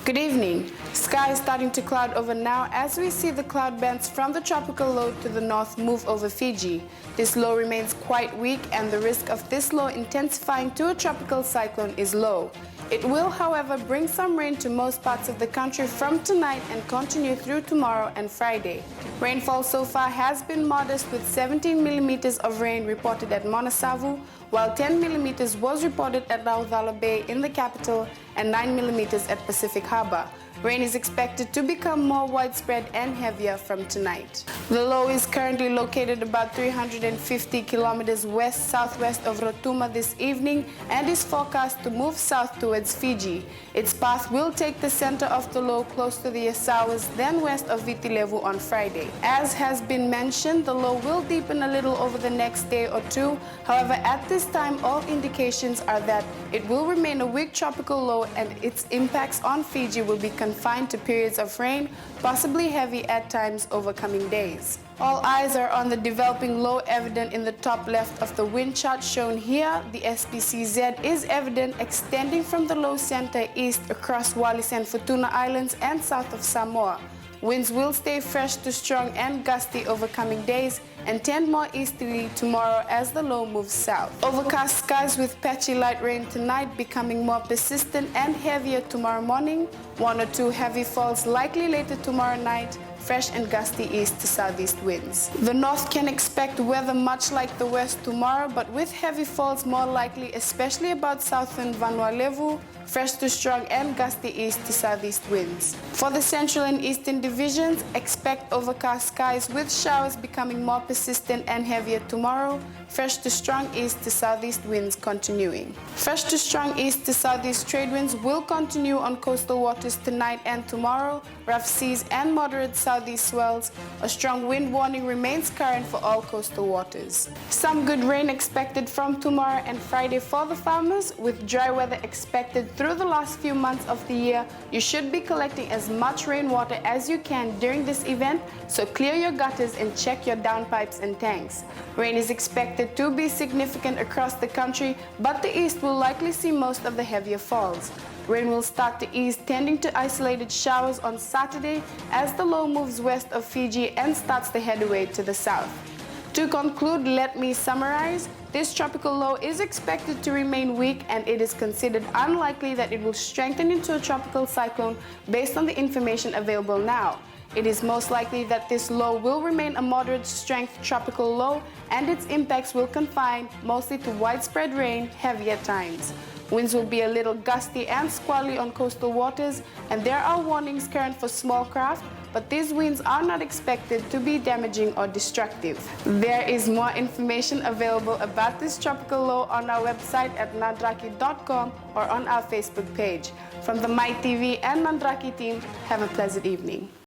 Good evening. Sky is starting to cloud over now as we see the cloud bands from the tropical low to the north move over Fiji. This low remains quite weak and the risk of this low intensifying to a tropical cyclone is low. It will, however, bring some rain to most parts of the country from tonight and continue through tomorrow and Friday. Rainfall so far has been modest with 17 millimeters of rain reported at Monasavu, while 10 millimeters was reported at Raudhala Bay in the capital and 9 millimeters at Pacific Harbour. Rain is expected to become more widespread and heavier from tonight. The low is currently located about 350 kilometers west-southwest of Rotuma this evening and is forecast to move south towards Fiji. Its path will take the center of the low close to the Azores, then west of Viti Levu on Friday. As has been mentioned, the low will deepen a little over the next day or two. However, at this time, all indications are that it will remain a weak tropical low and its impacts on Fiji will be confined to periods of rain, possibly heavy at times over coming days. All eyes are on the developing low evident in the top left of the wind chart shown here. The SPCZ is evident extending from the low center east across Wallis and Futuna Islands and south of Samoa. Winds will stay fresh to strong and gusty over coming days and tend more easterly tomorrow as the low moves south. Overcast skies with patchy light rain tonight becoming more persistent and heavier tomorrow morning. 1 or 2 heavy falls likely later tomorrow night. Fresh and gusty east to southeast winds. The north can expect weather much like the west tomorrow, but with heavy falls more likely, especially about southern Vanua Levu, fresh to strong and gusty east to southeast winds. For the central and eastern divisions, expect overcast skies with showers becoming more persistent and heavier tomorrow, fresh to strong east to southeast winds continuing. Fresh to strong east to southeast trade winds will continue on coastal waters tonight and tomorrow, rough seas and moderate southeast swells. A strong wind warning remains current for all coastal waters. Some good rain expected from tomorrow and Friday for the farmers. With dry weather expected through the last few months of the year, you should be collecting as much rainwater as you can during this event, so clear your gutters and check your downpipes and tanks. Rain is expected to be significant across the country, but the east will likely see most of the heavier falls. Rain will start to ease, tending to isolated showers on Saturday as the low moves west of Fiji and starts to head away to the south. To conclude, let me summarize. This tropical low is expected to remain weak and it is considered unlikely that it will strengthen into a tropical cyclone based on the information available now. It is most likely that this low will remain a moderate strength tropical low and its impacts will confine mostly to widespread rain, heavy at times. Winds will be a little gusty and squally on coastal waters, and there are warnings current for small craft, but these winds are not expected to be damaging or destructive. There is more information available about this tropical low on our website at NaDraki.com or on our Facebook page. From the MyTV and NaDraki team, have a pleasant evening.